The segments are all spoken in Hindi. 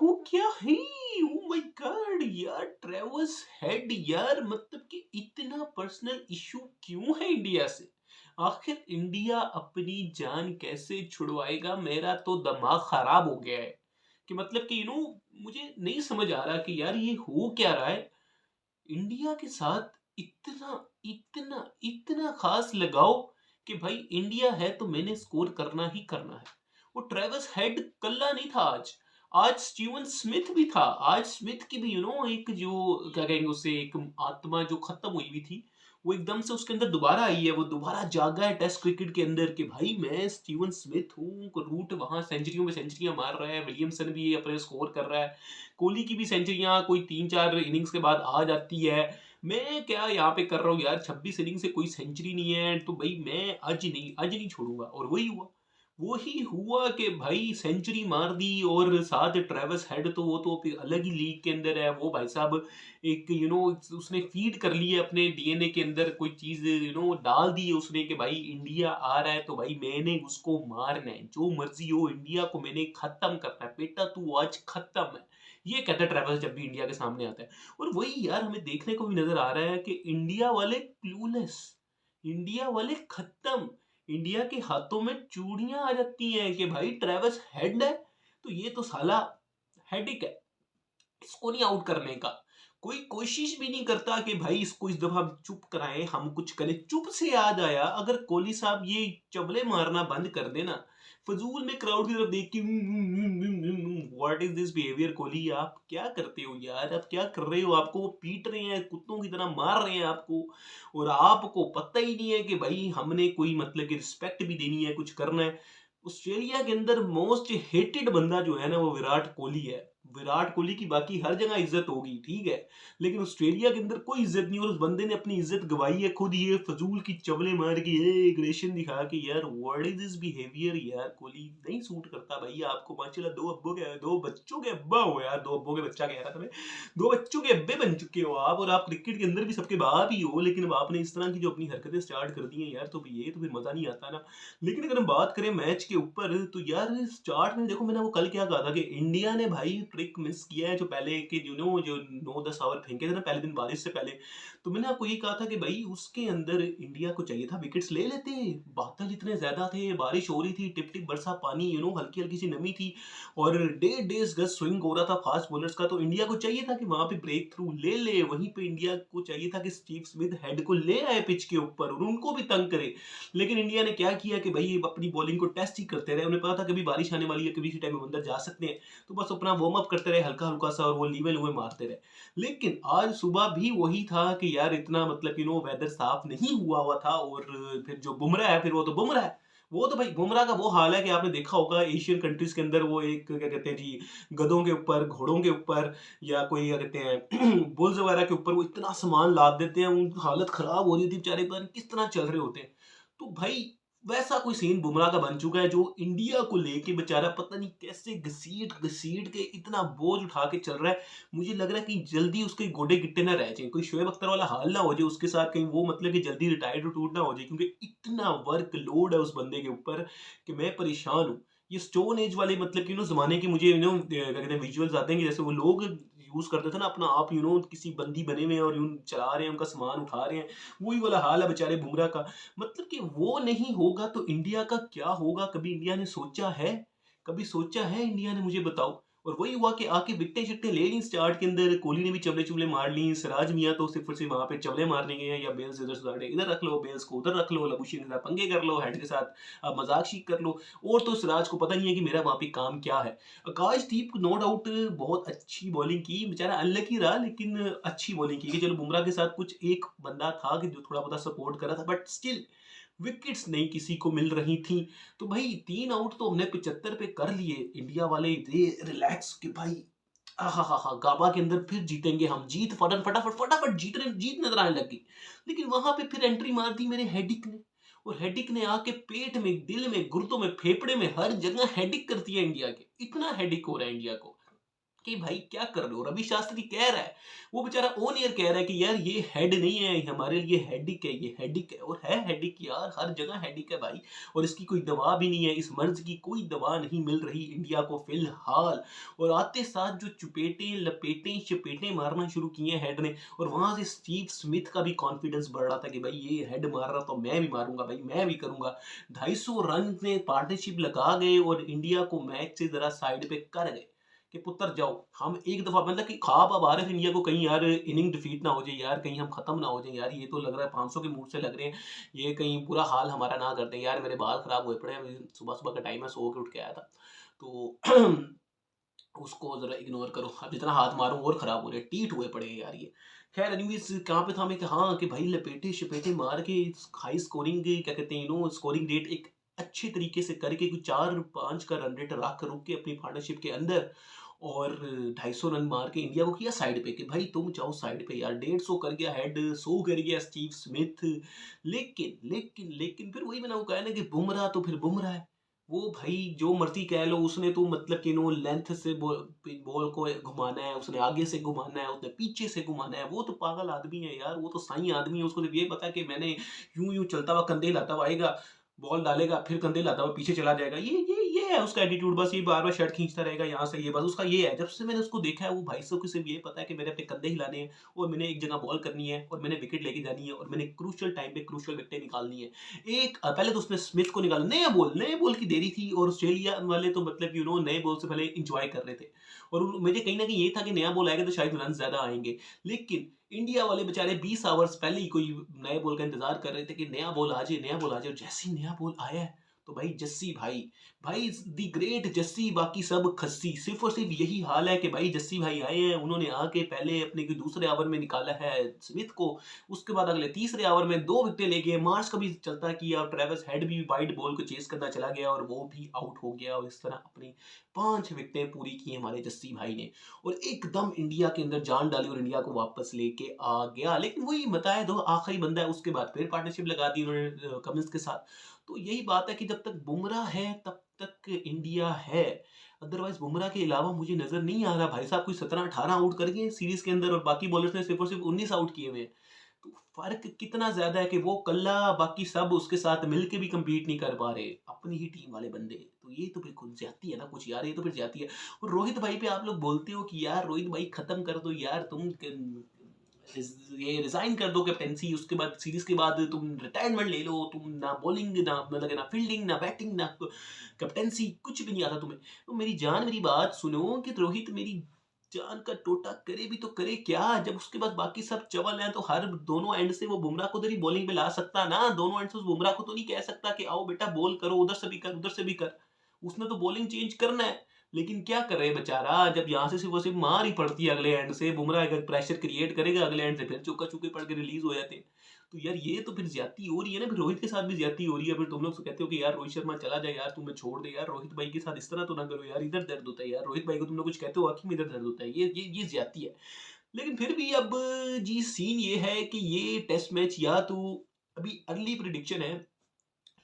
हो क्या है? ओ माय गॉड यार, ट्रेविस हेड यार, मतलब कि इतना पर्सनल इशू क्यों है इंडिया से? आखिर इंडिया अपनी जान कैसे छुड़वाएगा? मेरा तो दिमाग खराब हो गया है कि मतलब कि मुझे नहीं समझ आ रहा कि यार ये हो क्या रहा है। इंडिया के साथ इतना इतना इतना खास लगाओ कि भाई इंडिया है तो मैंने स्कोर करना ही करना है। वो ट्रेविस हेड कल्ला नहीं था आज। आज स्टीवन स्मिथ भी था। आज स्मिथ की भी एक जो क्या कहेंगे उसे, एक आत्मा जो खत्म हुई हुई थी, वो एकदम से उसके अंदर दोबारा आई है। वो दोबारा जागा है टेस्ट क्रिकेट के अंदर कि भाई मैं स्टीवन स्मिथ हूँ। रूट वहां सेंचुरियों में सेंचुरियां मार रहा है। विलियमसन भी अपने स्कोर कर रहा है। कोहली की भी सेंचुरियां कोई 3-4 इनिंग्स के बाद आ जाती है। मैं क्या यहाँ पे कर रहा हूँ यार, 26 इनिंग से कोई सेंचुरी नहीं है तो भाई मैं आज नहीं छोड़ूंगा। और वही हुआ कि भाई सेंचुरी मार दी। और साथ ट्रेविस हेड तो वो तो फिर अलग ही लीग के अंदर है। वो भाई साहब एक उसने फीड कर ली है अपने डीएनए के अंदर कोई चीज, डाल दी है उसने कि भाई इंडिया आ रहा है तो भाई मैंने उसको मारना है, जो मर्जी हो इंडिया को मैंने खत्म करना है, बेटा तू आज खत्म है। ये कहता है ट्रेविस जब भी इंडिया के सामने आता है। और वही यार हमें देखने को भी नजर आ रहा है कि इंडिया वाले क्लूलेस, इंडिया वाले खत्म। इंडिया के हाथों में चूड़ियां आ जाती हैं कि भाई ट्रेविस हेड है तो ये तो साला हेडिक है, इसको नहीं आउट करने का। कोई कोशिश भी नहीं करता कि भाई इसको इस दफा हम चुप कराएं, हम कुछ करें। चुप से याद आया, अगर कोहली साहब ये चबले मारना बंद कर देना, फजूल में क्राउड की तरफ देख के what is this behaviour Kohli, आप क्या करते हो यार? आप क्या कर रहे हो? आपको वो पीट रहे हैं, कुत्तों की तरह मार रहे हैं आपको, और आपको पता ही नहीं है कि भाई हमने कोई मतलब कि रिस्पेक्ट भी देनी है, कुछ करना है। ऑस्ट्रेलिया के अंदर मोस्ट हेटेड बंदा जो है ना वो विराट कोहली है। विराट कोहली की बाकी हर जगह इज्जत होगी, ठीक है, लेकिन ऑस्ट्रेलिया के अंदर कोई इज्जत नहीं। और उस बंदे ने अपनी इज्जत गवाई है खुद, ये फजूल की चवले मार के, ये एग्रेशन दिखा के। यार व्हाट इज दिस बिहेवियर यार? कोहली नहीं सूट करता भाई आपको। माशाल्लाह दो बच्चों के अब्बा हो यार, दो अब्बों के बच्चा कह रहा था मैं, दो बच्चों के अब्बे बन चुके हो आप, और आप क्रिकेट के अंदर भी सबके बाप ही हो। लेकिन अब आपने इस तरह की जो अपनी हरकतें स्टार्ट कर दी हैं यार, तो ये तो फिर मजा नहीं आता ना। लेकिन अगर हम बात करें मैच के ऊपर, तो यार स्टार्ट में देखो, मैंने वो कल क्या कहा था कि इंडिया ने भाई ट्रिक मिस किया है। जो पहले के जो 9-10 ओवर फेंके थे ना पहले दिन बारिश से पहले, तो मैंने आपको ये कहा था कि भाई उसके अंदर इंडिया को चाहिए था विकेट्स ले लेते। बादल इतने ज्यादा थे, बारिश हो रही थी, टिप टिप बरसा पानी, हल्की हल्की सी नमी थी, और 1.5 गज स्विंग हो रहा था फास्ट बॉलर्स का। तो इंडिया को चाहिए था कि वहां पे ब्रेक थ्रू ले ले। वहीं पे इंडिया को चाहिए था कि स्टीव स्मिथ हेड को ले आए पिच के ऊपर और उनको भी तंग करे। लेकिन इंडिया ने क्या किया कि भाई अपनी बॉलिंग को टेस्ट ही करते रहे। उन्हें पता था कभी बारिश आने वाली है, कभी किसी टाइम में अंदर जा सकते हैं, तो बस अपना वार्म अप करते रहे हल्का हल्का सा, और वो लीवे लुवे मारते रहे। लेकिन आज सुबह भी वही था कि यार इतना मतलब वेदर साफ नहीं हुआ था। और फिर जो बुमराह है, फिर वो तो बुमराह है। वो तो भाई बुमराह का वो हाल है कि आपने देखा होगा एशियन कंट्रीज के अंदर वो एक क्या कहते हैं जी, गधों के ऊपर, घोड़ों के ऊपर, या कोई क्या कहते हैं बुल्स वगैरह के ऊपर वो इतना सामान लाद देते हैं, उनकी हालत खराब हो रही होती है बेचारे, पता नहीं किस तरह चल रहे होते हैं। तो भाई वैसा कोई सीन बुमराह का बन चुका है, जो इंडिया को लेके बेचारा पता नहीं कैसे घसीट घसीट के इतना बोझ उठा के चल रहा है। मुझे लग रहा है कि जल्दी उसके गोडे गिट्टे ना रह जाए, कोई शोएब अख्तर वाला हाल ना हो जाए उसके साथ, कहीं वो मतलब कि जल्दी रिटायर्ड टूट ना हो जाए, क्योंकि इतना वर्क लोड है उस बंदे के ऊपर कि मैं परेशान हूँ। ये स्टोन एज वाले मतलब कि जमाने के मुझे क्या कहते हैं विजुअल्स आते हैं कि जैसे वो लोग यूज करते थे ना अपना आप, किसी बंदी बने हुए हैं और चला रहे हैं, उनका सामान उठा रहे हैं। वही वाला हाल है बेचारे बुमराह का। मतलब कि वो नहीं होगा तो इंडिया का क्या होगा? कभी इंडिया ने सोचा है? कभी सोचा है इंडिया ने? मुझे बताओ। और वही हुआ कि आके विकटें शिकटें ले ली स्टार्ट के अंदर। कोहली ने भी चवले चुवले मार ली। सिराज मियां तो सिर्फ से वहां पे चवले मारने गए हैं, या बेल्स इधर से इधर रख लो, बेल्स को उधर रख लो, लबुशिन के साथ पंगे कर लो, हेड के साथ अब मजाक शीक कर लो। और तो सिराज को पता नहीं है कि मेरा वहां पे काम क्या है। आकाशदीप नो डाउट बहुत अच्छी बॉलिंग की, बेचारा अनलकी रहा लेकिन अच्छी बॉलिंग की। कि चलो बुमराह के साथ कुछ एक बंदा था कि जो थोड़ा बहुत सपोर्ट कर रहा था, बट स्टिल विकेट्स नहीं किसी को मिल रही थी। तो भाई 3 आउट तो हमने 75 पे कर लिए। इंडिया वाले रिलैक्स कि भाई हा गाबा के अंदर फिर जीतेंगे हम, जीत फटाफट फटाफट फटाफट जीत नजर आने लगी। लेकिन वहां पे फिर एंट्री मार दी मेरे हेडिक ने। और हेडिक ने आके पेट में, दिल में, गुर्दों में, फेफड़े में, हर जगह हेडिक कर दिया इंडिया के। इतना हेडिक हो रहा है इंडिया को कि भाई क्या कर रहे हो? रवि शास्त्री कह रहा है, वो बेचारा ऑन एयर कह रहा है कि यार ये हेड नहीं है, हमारे लिए हेडिक है, ये हेडिक है। और है हेडिक यार, हर जगह हेडिक है भाई। और इसकी कोई दवा भी नहीं है, इस मर्ज की कोई दवा नहीं मिल रही इंडिया को फिलहाल। और आते साथ जो चुपेटे लपेटे चपेटे मारना शुरू किए हेड ने, और वहां से स्टीव स्मिथ का भी कॉन्फिडेंस बढ़ रहा था कि भाई ये हेड मार रहा तो मैं भी मारूंगा भाई, मैं भी करूंगा। 250 रन में पार्टनरशिप लगा गए और इंडिया को मैच से जरा साइड पे कर गए कि पुत्र जाओ। हम एक दफा मतलब कि ख्वाब अब आ रहे थे इंडिया को, कहीं यार इनिंग डिफीट ना हो जाए यार, कहीं हम खत्म ना हो जाए यार, ये तो लग रहा है 500 के मूड से लग रहे हैं, ये कहीं बुरा हाल हमारा ना कर दे यार। मेरे बाल खराब हुए पड़े हैं, सुबह सुबह का टाइम है, सो के उठ के आया था तो उसको जरा इग्नोर करो, अब जितना हाथ मारूं और खराब हो रहे, टीट हुए पड़े हैं यार ये। खैर एनीवेज कहाँ पे था मैं कि हाँ कि भाई लपेटे शपेटे मार के हाई स्कोरिंग क्या कहते हैं स्कोरिंग रेट एक अच्छे तरीके से करके कुछ 4-5 का रन रेट रख रुक के अपनी पार्टनरशिप के अंदर, और 250 रन मार के इंडिया को किया साइड पे कि भाई तुम जाओ साइड पे यार। 150 कर गया हेड, 100 कर गया स्टीव स्मिथ। लेकिन फिर वही मैंने वो कहा ना कि बुमराह तो फिर बुमराह है। वो भाई जो मर्जी कह लो, उसने तो मतलब कि लेंथ से बॉल को घुमाना है, उसने आगे से घुमाना है, उसने पीछे से घुमाना है। वो तो पागल आदमी है यार, वो तो साई आदमी है। उसको सिर्फ ये पता है कि मैंने यूं यूं चलता हुआ कंधे हिलाता हुआ आएगा, बॉल डालेगा, फिर कंधे हिलाता हुआ पीछे चला जाएगा। ये है उसका एटीट्यूड, बस ये बार बार शर्ट खींचता रहेगा यहाँ से, ये बस उसका ये है। जब से मैंने उसको देखा है वो भाई साहब को सिर्फ ये पता है कि मेरे अपने कंधे हिलाने हैं, और मैंने एक जगह बॉल करनी है, और मैंने विकेट लेके जानी है, और मैंने क्रूशियल टाइम पे क्रूशियल विकेटें निकालनी है। एक पहले तो उसने स्मिथ को निकाला, नए बॉल की देरी थी, और ऑस्ट्रेलिया वाले तो मतलब नए बॉल से पहले इंजॉय कर रहे थे। और मुझे कहीं ना कहीं ये था कि नया बॉल आएगा तो शायद रन ज्यादा आएंगे। लेकिन इंडिया वाले बेचारे 20 आवर्स पहले ही कोई नए बॉल का इंतजार कर रहे थे कि नया बॉल आ जाए, नया बॉल आ जाए। और जैसे ही नया बॉल आया है तो भाई जस्सी भाई दी ग्रेट जस्सी, बाकी सब खस्सी। सिर्फ और सिर्फ यही हाल है कि भाई जस्सी भाई आए हैं, उन्होंने आके पहले अपने के दूसरे ओवर में निकाला है स्मिथ को, उसके बाद अगले तीसरे ओवर में 2 विकेट ले गए। मार्च का भी चलता किया, और ट्रेविस हेड भी वाइड बॉल को चेस करना चला गया और वो भी आउट हो गया। और इस तरह अपनी 5 विकेटें पूरी की हमारे जस्सी भाई ने, और एकदम इंडिया के अंदर जान डाली और इंडिया को वापस लेके आ गया। लेकिन वही बताया दो आखिरी बंदा है, उसके बाद फिर पार्टनरशिप लगा दी उन्होंने कमिंस के साथ। तो यही बात है कि जब तक बुमराह है तब तक इंडिया है, अदरवाइज बुमराह के अलावा मुझे नजर नहीं आ रहा। भाई साहब कोई 17-18 आउट कर गए सीरीज के अंदर, और बाकी बॉलर्स ने सिर्फ और सिर्फ 19 आउट किए हुए हैं। तो फर्क कितना ज्यादा है कि वो कल्ला बाकी सब उसके साथ मिलके भी compete नहीं कर पा रहे, अपनी ही टीम वाले बंदे। तो ये तो बिल्कुल ज्यादती है ना कुछ यार, ये तो फिर ज्यादती है। और रोहित भाई पे आप लोग बोलते हो कि यार रोहित भाई खत्म कर दो यार, तुम ये रिजाइन कर दो कैप्टेंसी, उसके बाद सीरीज के बाद तुम रिटायरमेंट ले लो, तुम ना बॉलिंग ना मतलब ना फील्डिंग ना बैटिंग ना कैप्टेंसी, कुछ भी नहीं आता तुम्हें। तो मेरी जान मेरी बात सुनो कि रोहित मेरी जान का टोटा करे भी तो करे क्या, जब उसके बाद बाकी सब चवल हैं। तो हर दोनों एंड से वो बुमराह को उधर ही बॉलिंग पे ला सकता ना, दोनों एंड से उस बुमराह को तो नहीं कह सकता कि आओ बेटा बॉल करो, उधर से भी कर उधर से भी कर। उसने तो बॉलिंग चेंज करना है। लेकिन क्या करे बेचारा, जब यहाँ से सिर्फ वो सिर्फ मार ही पड़ती है अगले एंड से, बुमराह अगर प्रेशर क्रिएट करेगा अगले एंड से फिर चौका चौके पड़ के रिलीज हो जाते हैं। तो यार ये तो फिर ज्यादती हो रही है ना, फिर रोहित के साथ भी ज्यादती हो रही है। फिर तुम लोग कहते हो कि यार रोहित शर्मा चला जाए यार, तुम्हें छोड़ दे यार, रोहित भाई के साथ इस तरह तो ना करो यार, इधर दर्द होता है यार। रोहित भाई को तुम लोग कुछ कहते हो आखिर में इधर दर्द होता है, ये ज्यादती है। लेकिन फिर भी अब जी सीन ये है कि ये टेस्ट मैच या तो अभी अर्ली प्रिडिक्शन है,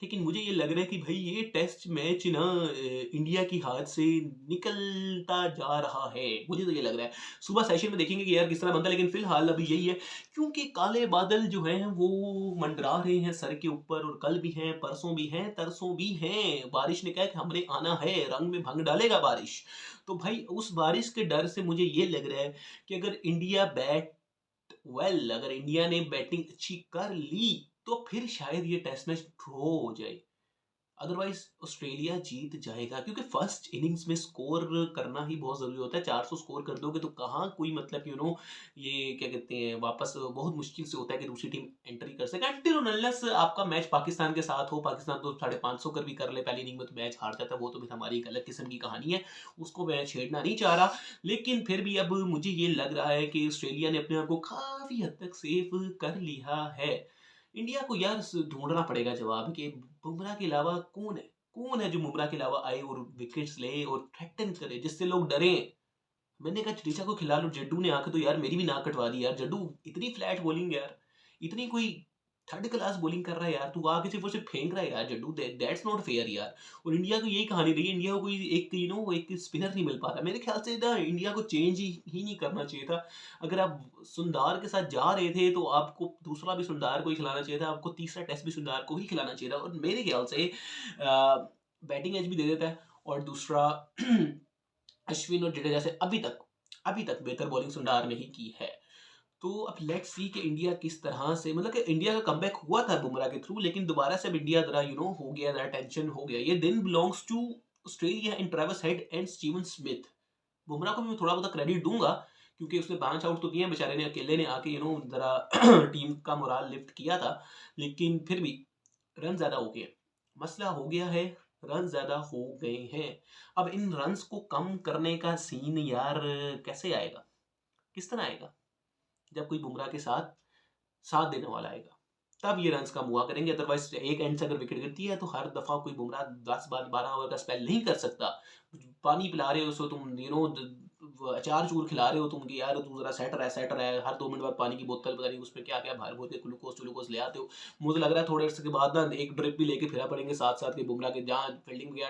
लेकिन मुझे ये लग रहा है कि भाई ये टेस्ट मैच ना इंडिया की हाथ से निकलता जा रहा है। मुझे तो ये लग रहा है, सुबह सेशन में देखेंगे कि यार किस तरह बनता है। लेकिन फिलहाल अभी यही है, क्योंकि काले बादल जो हैं वो मंडरा रहे हैं सर के ऊपर, और कल भी हैं, परसों भी हैं, तरसों भी हैं। बारिश ने कहा कि हमने आना है, रंग में भंग डालेगा बारिश। तो भाई उस बारिश के डर से मुझे ये लग रहा है कि अगर इंडिया अगर इंडिया ने बैटिंग अच्छी कर ली तो फिर शायद ये टेस्ट मैच ड्रॉ हो जाए। अदरवाइज ऑस्ट्रेलिया जीत जाएगा, क्योंकि फर्स्ट इनिंग्स में स्कोर करना ही बहुत जरूरी होता है। 400 स्कोर कर दोगे तो कहाँ कोई मतलब ये क्या कहते हैं वापस बहुत मुश्किल से होता है कि दूसरी टीम एंट्री कर सके। अनटिल अनलेस आपका मैच पाकिस्तान के साथ हो, पाकिस्तान तो 550 कर भी कर ले पहली इनिंग में तो मैच हार जाता है, वो तो भी हमारी एक अलग किस्म की कहानी है, उसको मैं छेड़ना नहीं चाह रहा। लेकिन फिर भी अब मुझे ये लग रहा है कि ऑस्ट्रेलिया ने अपने आप को काफी हद तक सेफ कर लिया है। इंडिया को यार ढूंढना पड़ेगा जवाब कि बुमराह के अलावा कौन है जो बुमराह के अलावा आए और विकेट्स ले और थ्रेटन करे जिससे लोग डरे। मैंने कहा जडेजा को खिला लो, जड्डू ने आके तो यार मेरी भी नाक कटवा दी यार। जड्डू इतनी फ्लैट बॉलिंग यार, इतनी कोई थर्ड क्लास बॉलिंग कर रहा है यार, तू आके सिर्फ और सिर्फ फेंक रहा है यार जड्डू, दैट्स नॉट फेयर यार। और इंडिया को यही कहानी रही है, इंडिया को कोई एक एक स्पिनर नहीं मिल पा रहा। मेरे ख्याल से ना इंडिया को चेंज ही नहीं करना चाहिए था। अगर आप सुंदर के साथ जा रहे थे तो आपको दूसरा भी सुंदर को ही खिलाना चाहिए था, आपको तीसरा टेस्ट भी सुंदर को ही खिलाना चाहिए था। और मेरे ख्याल से बैटिंग एज भी दे देता है। और दूसरा अश्विन और जडेजा से अभी तक बेहतर बॉलिंग सुंदर ने ही की है। तो अब लेट्स सी कि इंडिया किस तरह से, मतलब कि इंडिया का कमबैक हुआ था बुमराह के थ्रू, लेकिन दोबारा से अब इंडिया जरा हो गया, जरा टेंशन हो गया। ये दिन belongs to Australia and Travis Head and Steven Smith. Bumrah को भी मैं थोड़ा बहुत क्रेडिट दूंगा, क्योंकि उसने 5 आउट तो किए हैं बेचारे ने, अकेले ने आके जरा टीम का मोराल लिफ्ट किया था। लेकिन फिर भी रन ज्यादा हो गए, मसला हो गया है, रन ज्यादा हो गए हैं। अब इन रन्स को कम करने का सीन यार कैसे आएगा, किस तरह आएगा? जब कोई बुमराह के साथ साथ देने वाला आएगा, तब ये रन्स कम हुआ करेंगे। अदरवाइज एक एंड से अगर विकेट गिरती है तो हर दफा कोई बुमराह 10-12 ओवर का स्पेल नहीं कर सकता। पानी पिला रहे हो उसको तुम, अचार चूर खिला रहे हो तुम कि यार तू जरा सेट रहा है, हर 2 मिनट बाद पानी की बोतल पता नहीं उसमें क्या क्या भर भर के ग्लूकोज ले आते हो। मुझे लग रहा है थोड़े अर्से के बाद ना एक ड्रिप भी लेके फिरा पड़ेंगे साथ साथ के बुमराह के, जहाँ फील्डिंग गया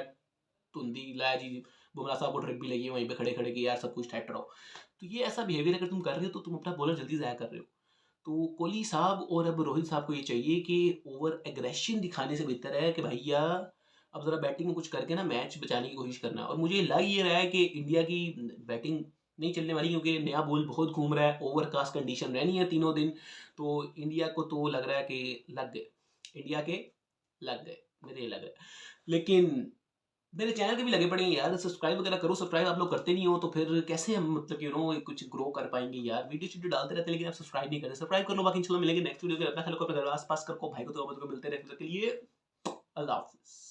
धुंधी लाया जी, बुमराह साहब को ड्रिप भी लगी है वहीं पे खड़े खड़े कि यार सब कुछ सेट रहो। तो ये ऐसा बिहेवियर अगर तुम कर रहे हो तो तुम अपना बॉलर जल्दी ज़ाया कर रहे हो। तो कोहली साहब और अब रोहित साहब को ये चाहिए कि ओवर एग्रेशन दिखाने से बेहतर है कि भैया अब जरा बैटिंग में कुछ करके ना मैच बचाने की कोशिश करना। और मुझे लग ये रहा है कि इंडिया की बैटिंग नहीं चलने वाली, क्योंकि नया बॉल बहुत घूम रहा है, ओवरकास्ट कंडीशन रहनी है तीनों दिन। तो इंडिया को तो लग रहा है कि लग गए, इंडिया के लग गए, मेरे ये लग रहा है। लेकिन मेरे चैनल के भी लगे पड़े हैं यार, सब्सक्राइब वगैरह करो। सब्सक्राइब आप लोग करते नहीं हो तो फिर कैसे हम मतलब कुछ ग्रो कर पाएंगे यार। वीडियो शीडियो डालते रहते हैं लेकिन आप सब्सक्राइब नहीं करते। सब्सक्राइब कर लो, बाकी इंशाल्लाह मिलेंगे नेक्स्ट वीडियो के। अपना ख्याल रखो, अपने घर आस पास कर को भाई को तो मिलते रहने के लिए। अल्लाह हाफिज़।